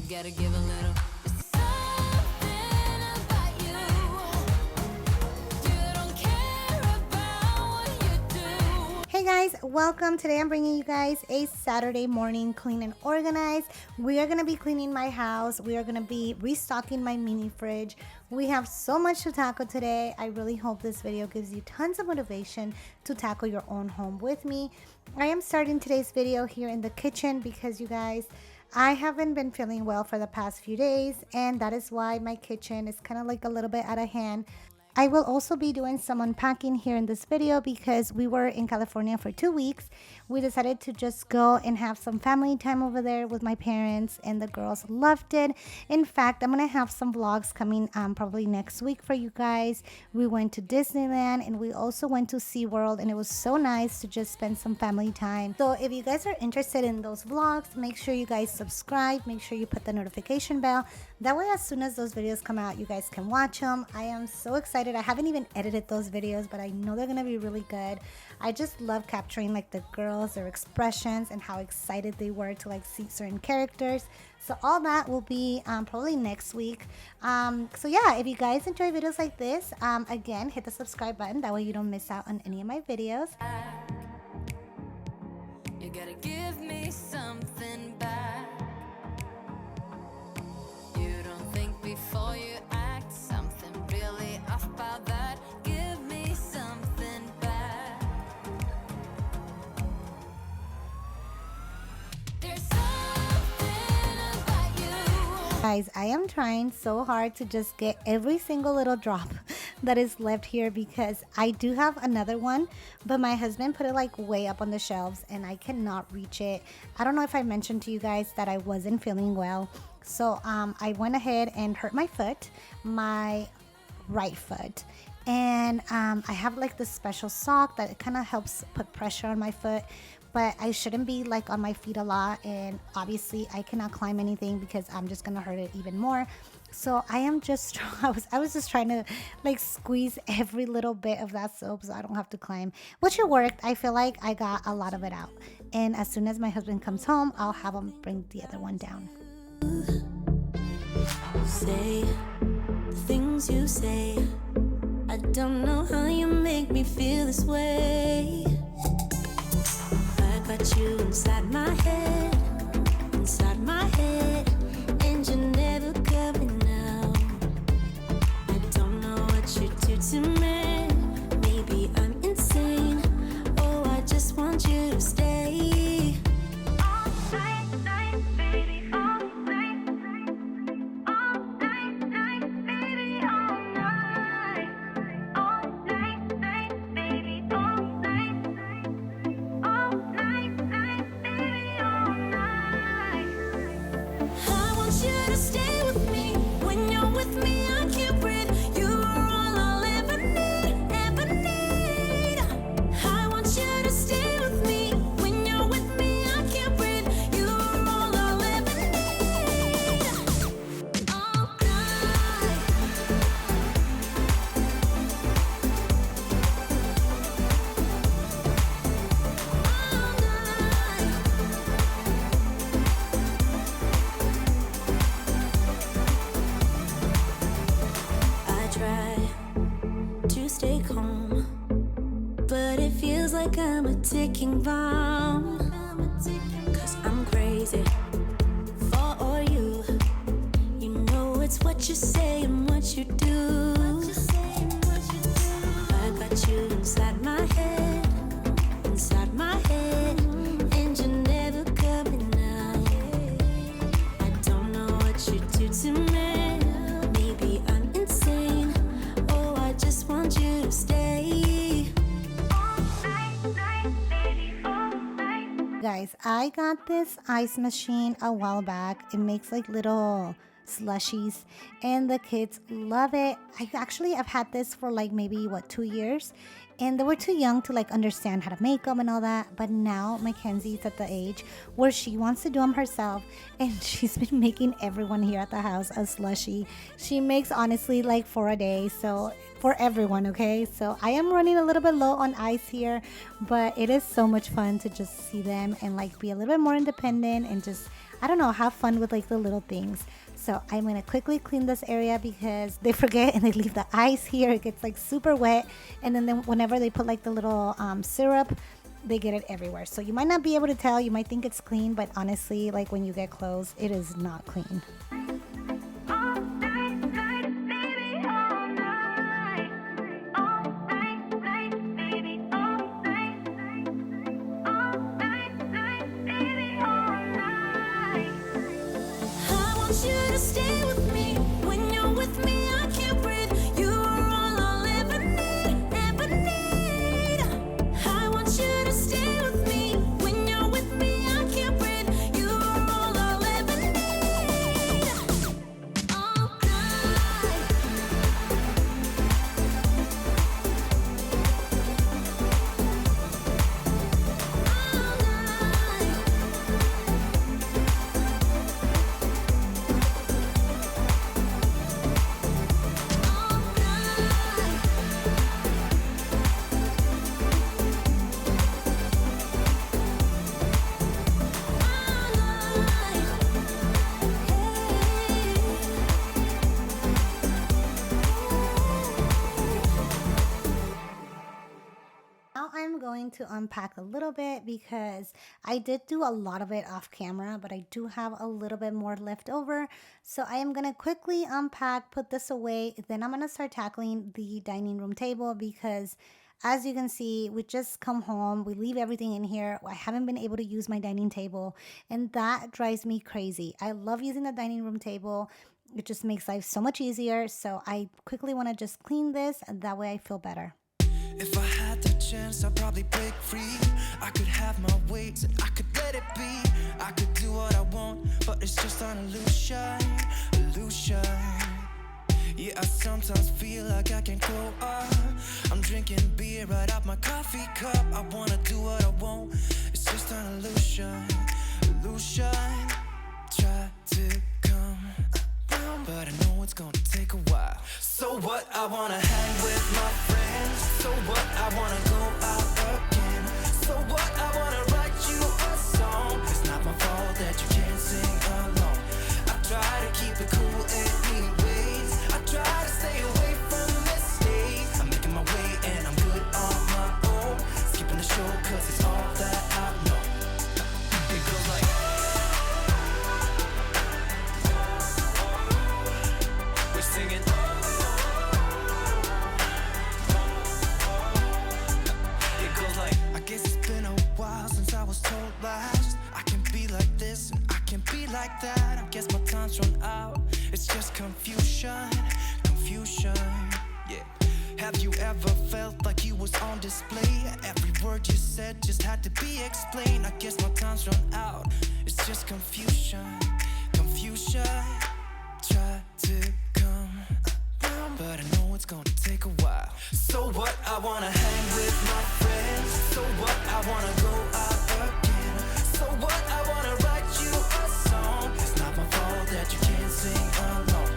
gotta give a little. There's something about you. You don't care about what you do. Hey guys, welcome. Today I'm bringing you guys a Saturday morning clean and organize. We are going to be cleaning my house. We are going to be restocking my mini fridge. We have so much to tackle today. I really hope this video gives you tons of motivation to tackle your own home with me. I am starting today's video here in the kitchen because you guys, I haven't been feeling well for the past few days, and that is why my kitchen is kind of like a little bit out of hand. I will also be doing some unpacking here in this video because we were in California for 2 weeks. We decided to just go and have some family time over there with my parents, and the girls loved it. In fact, I'm going to have some vlogs coming probably next week for you guys. We went to Disneyland and we also went to SeaWorld, and it was so nice to just spend some family time. So if you guys are interested in those vlogs, make sure you guys subscribe, make sure you put the notification bell. That way, as soon as those videos come out, you guys can watch them. I am so excited. I haven't even edited those videos, but I know they're gonna be really good. I just love capturing like the girls, their expressions, and how excited they were to like see certain characters. So all that will be probably next week. So yeah, if you guys enjoy videos like this, again, hit the subscribe button. That way you don't miss out on any of my videos. You gotta give me something back. You don't think before you act. Something really off about that. Give me something back. There's something about you. Guys, I am trying so hard to just get every single little drop that is left here because I do have another one, but my husband put it like way up on the shelves and I cannot reach it. I don't know if I mentioned to you guys that I wasn't feeling well. So I went ahead and hurt my foot, my right foot. And I have like this special sock that kind of helps put pressure on my foot, but I shouldn't be like on my feet a lot. And obviously I cannot climb anything because I'm just gonna hurt it even more. So I am just, I was just trying to like squeeze every little bit of that soap so I don't have to climb, which it worked. I feel like I got a lot of it out. And as soon as my husband comes home, I'll have him bring the other one down. Say the things you say. I don't know how you make me feel this way. I got you inside my head, and you're never coming out. I don't know what you do to me. Maybe I'm insane. Oh, I just want you to stay. All night, baby, all night. All night, baby, all night. All night, baby, all night. All night, baby, all night. I want you to stay with me. When you're with me, I can't breathe. You are all I'll ever need, ever need. I want you to stay with me. When you're with me, I can't breathe. You are all I'll ever need. All night. I try to stay calm, but it feels like I'm a ticking bomb. Cause I'm crazy for you. You know it's what you say and what you do. I got you inside my head, and you're never coming out. I don't know what you do to me. Maybe I'm insane. Oh, I just want you to stay. All night, baby, all night. Guys, I got this ice machine a while back. It makes like little slushies and the kids love it. I've had this for like maybe 2 years, and they were too young to like understand how to make them and all that. But now Mackenzie's at the age where she wants to do them herself, and she's been making everyone here at the house a slushie. She makes honestly like 4 a day, so for everyone, okay? So I am running a little bit low on ice here, but it is so much fun to just see them and like be a little bit more independent and just, I don't know, have fun with like the little things. So I'm gonna quickly clean this area because they forget and they leave the ice here. It gets like super wet, and then whenever they put like the little syrup, they get it everywhere. So you might not be able to tell. You might think it's clean, but honestly, like when you get close, it is not clean. I want you to stay with me. When you're with me, I can't breathe. You are all I'll ever need, ever need. I want you to stay with me. When you're with me, I can't breathe. You are all I'll ever need. All night. Now I'm going to unpack a little bit because I did do a lot of it off camera, but I do have a little bit more left over. So I am going to quickly unpack, put this away. Then I'm going to start tackling the dining room table because as you can see, we just come home, we leave everything in here. I haven't been able to use my dining table, and that drives me crazy. I love using the dining room table. It just makes life so much easier. So I quickly want to just clean this, and that way I feel better. If I had the chance, I'd probably break free. I could have my ways and I could let it be. I could do what I want, but it's just an illusion, illusion. Yeah, I sometimes feel like I can grow up. I'm drinking beer right out my coffee cup. I wanna do what I want, it's just an illusion, illusion. Try to come around, but I know it's gonna take a while. So what, I wanna hang with my friends. So what, I wanna go out again. So what, I wanna write you a song. It's not my fault that you can't sing along. I try to keep it cool anyways. I try to stay away from mistakes. I'm making my way and I'm good on my own. Skipping the show cause it's all that I know. It goes like we're singing. It goes like, I guess it's been a while since I was told last. I can be like this and I can be like that. I guess my time's run out. It's just confusion, confusion. Yeah. Have you ever felt like you was on display? Every word you said just had to be explained. I guess my time's run out. It's just confusion, confusion. Try to come around, but I know it's gonna take a while. So what, I wanna hang with my friends. So what, I wanna go out again. So what, I wanna write you a song. It's not my fault that you can't sing along.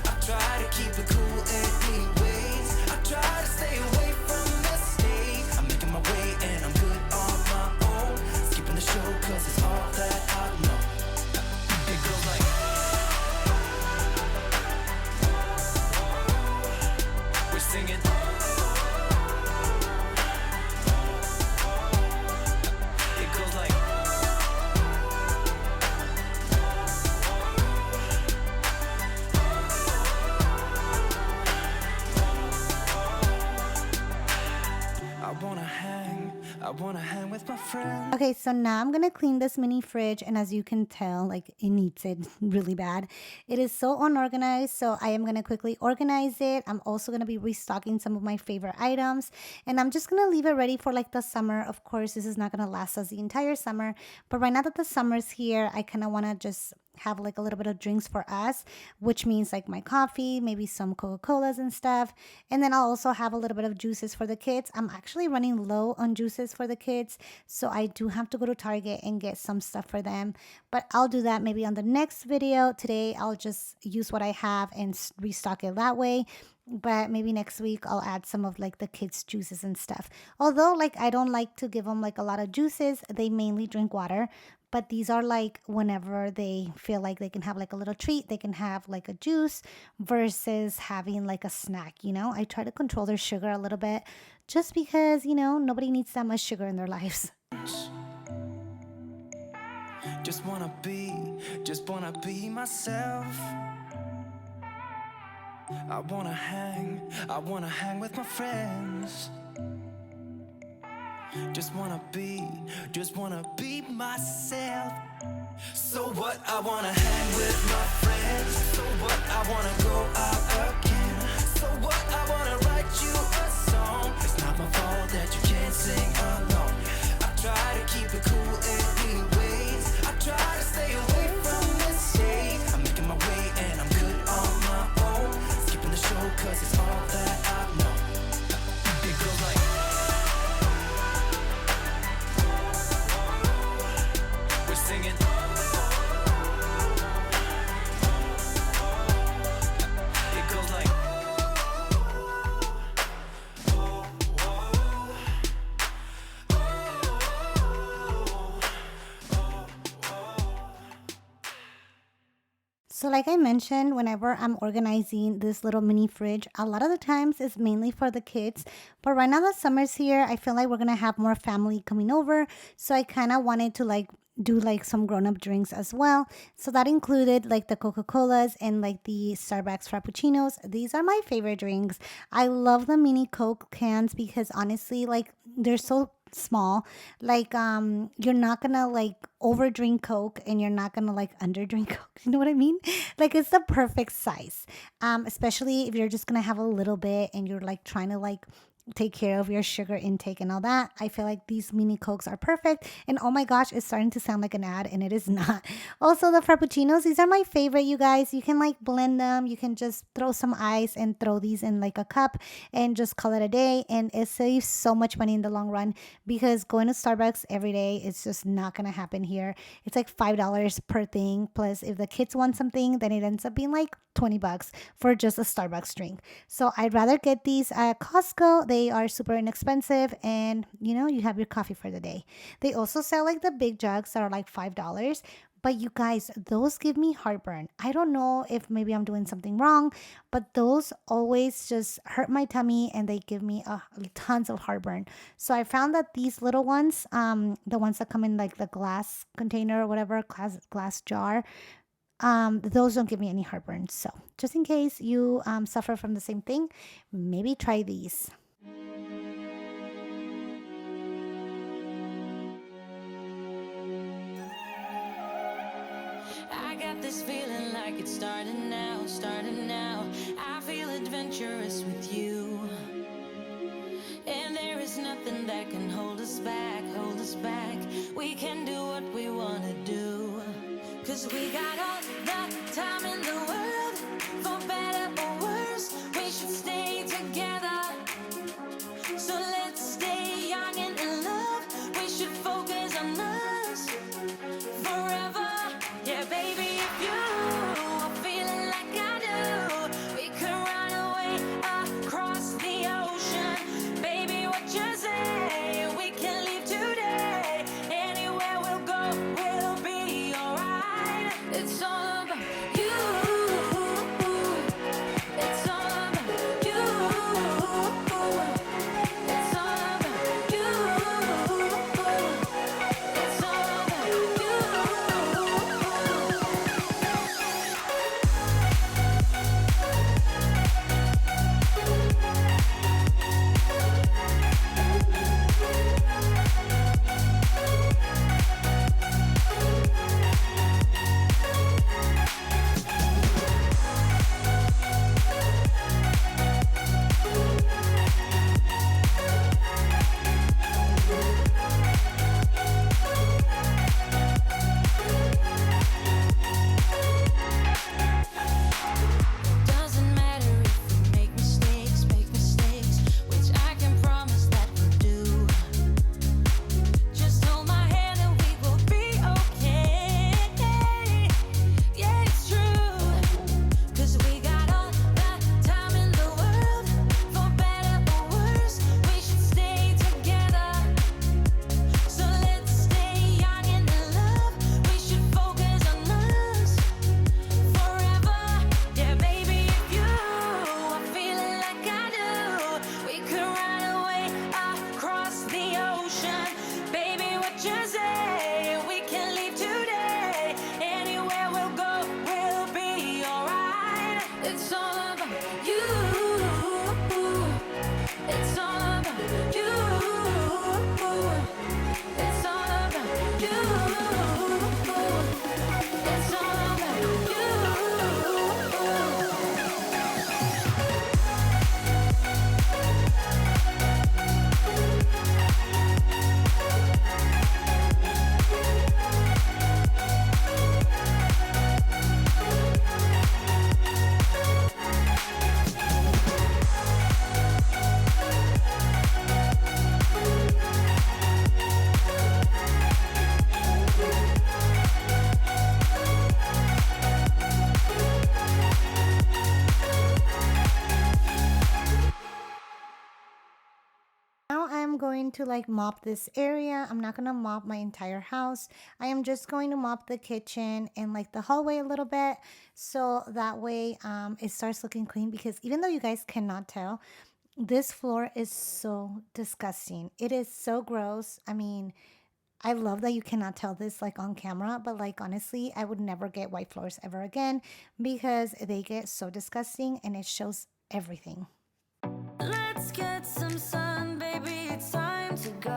I try to keep it cool anyways. I try to stay away from mistakes. I'm making my way and I'm good on my own. Skipping the show cause it's all that I know. It goes like we're singing. It goes like I wanna hang with my friends. Okay, so now I'm gonna clean this mini fridge, and as you can tell, like it needs it really bad. It is so unorganized, so I am gonna quickly organize it. I'm also gonna be restocking some of my favorite items, and I'm just gonna leave it ready for like the summer. Of course, this is not gonna last us the entire summer, but right now that the summer's here, I kind of wanna just have like a little bit of drinks for us, which means like my coffee, maybe some Coca-Colas and stuff. And then I'll also have a little bit of juices for the kids. I'm actually running low on juices for the kids, so I do have to go to Target and get some stuff for them. But I'll do that maybe on the next video. Today, I'll just use what I have and restock it that way. But maybe next week I'll add some of like the kids' juices and stuff. Although like I don't like to give them like a lot of juices, they mainly drink water. But these are like whenever they feel like they can have like a little treat, they can have like a juice versus having like a snack, you know? I try to control their sugar a little bit just because, you know, nobody needs that much sugar in their lives. Just wanna be myself. I wanna hang with my friends. Just wanna be myself. So what? I wanna hang with my friends. So what? I wanna go out again. So what? I wanna write you a song. It's not my fault that you can't sing along. I try to keep it cool anyways. I try to stay away from mistakes. I'm making my way and I'm good on my own. Skipping the show 'cause it's all that I know. It goes like we're singing. It goes like So like I mentioned, whenever I'm organizing this little mini fridge, a lot of the times it's mainly for the kids. But right now that summer's here, I feel like we're going to have more family coming over. So I kind of wanted to like do like some grown-up drinks as well. So that included like the Coca-Colas and like the Starbucks Frappuccinos. These are my favorite drinks. I love the mini Coke cans because honestly, like they're so small. Like you're not gonna like over drink Coke and you're not gonna like under drink Coke. You know what I mean? Like it's the perfect size. Especially if you're just gonna have a little bit and you're like trying to like take care of your sugar intake and all that. I feel like these mini Cokes are perfect. And oh my gosh, it's starting to sound like an ad and it is not. Also the Frappuccinos, these are my favorite, you guys. You can like blend them. You can just throw some ice and throw these in like a cup and just call it a day. And it saves so much money in the long run because going to Starbucks every day, it's just not going to happen here. It's like $5 per thing. Plus if the kids want something, then it ends up being like $20 for just a Starbucks drink. So I'd rather get these at Costco. They are super inexpensive and you know, you have your coffee for the day. They also sell like the big jugs that are like $5. But you guys, those give me heartburn. I don't know if maybe I'm doing something wrong, but those always just hurt my tummy and they give me tons of heartburn. So I found that these little ones, the ones that come in like the glass container or whatever, glass jar, those don't give me any heartburn. So just in case you suffer from the same thing, maybe try these. I got this feeling like it's starting now, starting now. I feel adventurous with you. And there is nothing that can hold us back, hold us back. We can do what we wanna do. 'Cause we got all the time in the world. For better or worse, we should stay together. So let's stay young and in love. We should focus on us forever. Yeah, baby, if you are feeling like I do, we could run away across the ocean. Baby, what you say? We can leave today. Anywhere we'll go, we'll be alright. It's all about you. I'm going to like mop this area. I'm not gonna mop my entire house. I am just going to mop the kitchen and like the hallway a little bit, so that way it starts looking clean, because even though you guys cannot tell, this floor is so disgusting. It is so gross. I mean, I love that you cannot tell this like on camera, but like honestly, I would never get white floors ever again because they get so disgusting and it shows everything. Let's get some sun, baby, it's time to go.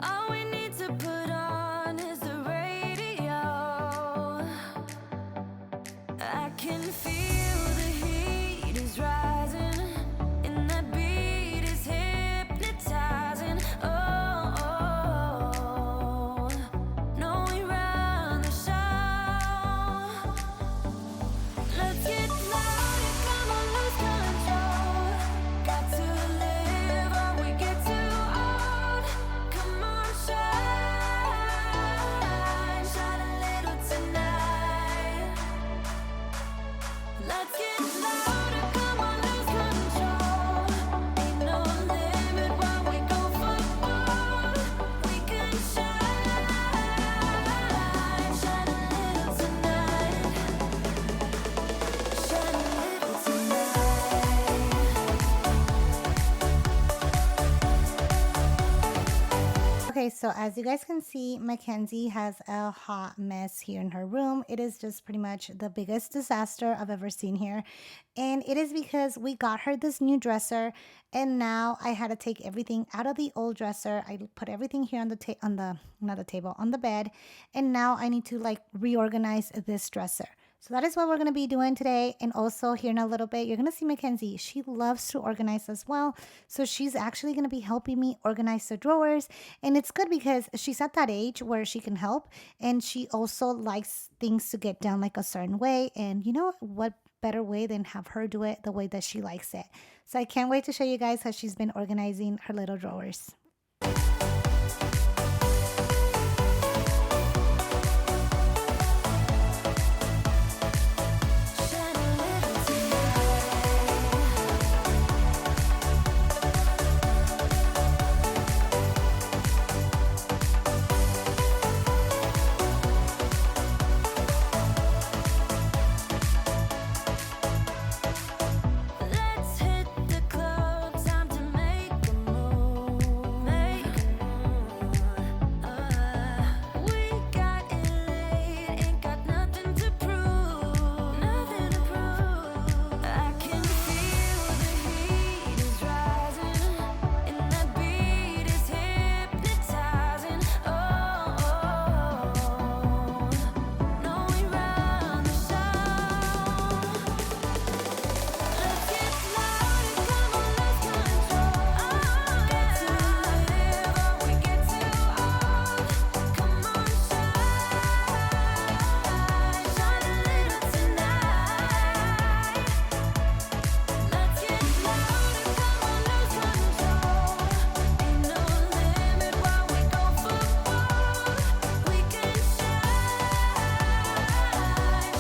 All we need to put on is the radio. I can feel the heat is rising, and that beat is hypnotizing. Oh, oh, no, we run the show. Let's get louder, come on, lose control. Got to live or we get too old. Come on, shine, shine a little tonight. Let's get louder, come on, lose control. Ain't no limit while we go for gold. We can shine, shine a little tonight. Shine a little tonight. Okay, so as you guys can see, Mackenzie has a hot mess here in her room. It is just pretty much the biggest disaster I've ever seen here. And it is because we got her this new dresser, and now I had to take everything out of the old dresser. I put everything here on the not the table, on the bed, and now I need to like reorganize this dresser. So that is what we're going to be doing today. And also here in a little bit, you're going to see Mackenzie. She loves to organize as well. So she's actually going to be helping me organize the drawers. And it's good because she's at that age where she can help. And she also likes things to get done like a certain way. And you know what better way than have her do it the way that she likes it. So I can't wait to show you guys how she's been organizing her little drawers. Shine a little tonight. Let's hit the club, time to make a move. Make a move. We got it late, ain't got nothing to prove. Nothing to prove. I can feel the heat is rising, and that beat is hypnotizing. Oh, no, we run the show. Let's get louder, come on, lose control. Got to live or we get too old. Come on, shine, shine a little tonight. Let's get louder, come on, lose control. Ain't no limit while we go for gold. We can shine,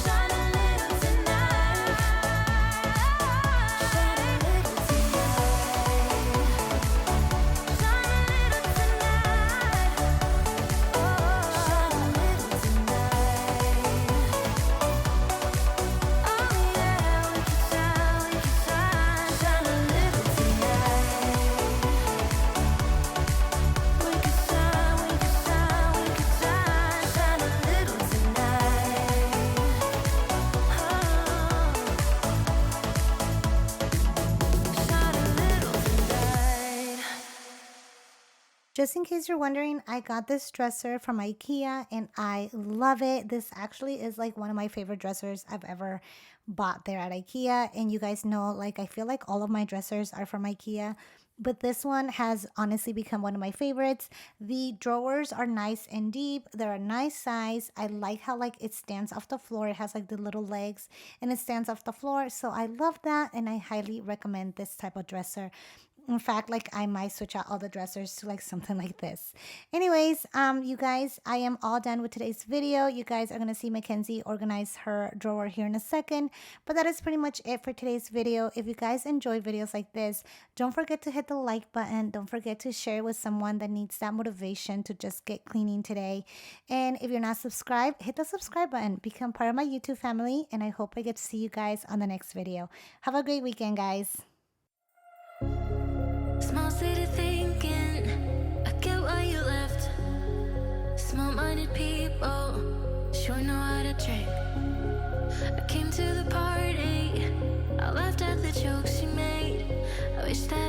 shine a little tonight. Shine a little tonight. Shine a little tonight. Oh, shine a little tonight. Oh yeah, we can shine, shine a little tonight. We can shine, shine a little tonight. Shine a little tonight. Just in case you're wondering, I got this dresser from IKEA and I love it. This actually is like one of my favorite dressers I've ever bought there at IKEA. And you guys know, like, I feel like all of my dressers are from IKEA, but this one has honestly become one of my favorites. The drawers are nice and deep. They're a nice size. I like how like it stands off the floor. It has like the little legs and it stands off the floor. So I love that and I highly recommend this type of dresser. In fact, like I might switch out all the dressers to like something like this. Anyways, you guys, I am all done with today's video. You guys are gonna see Mackenzie organize her drawer here in a second, but that is pretty much it for today's video. If you guys enjoy videos like this, don't forget to hit the like button. Don't forget to share with someone that needs that motivation to just get cleaning today. And if you're not subscribed, hit the subscribe button. Become part of my YouTube family, and I hope I get to see you guys on the next video. Have a great weekend, guys. Small city thinking, I get why you left. Small-minded people sure know how to trick. I came to the party, I laughed at the jokes she made. I wish that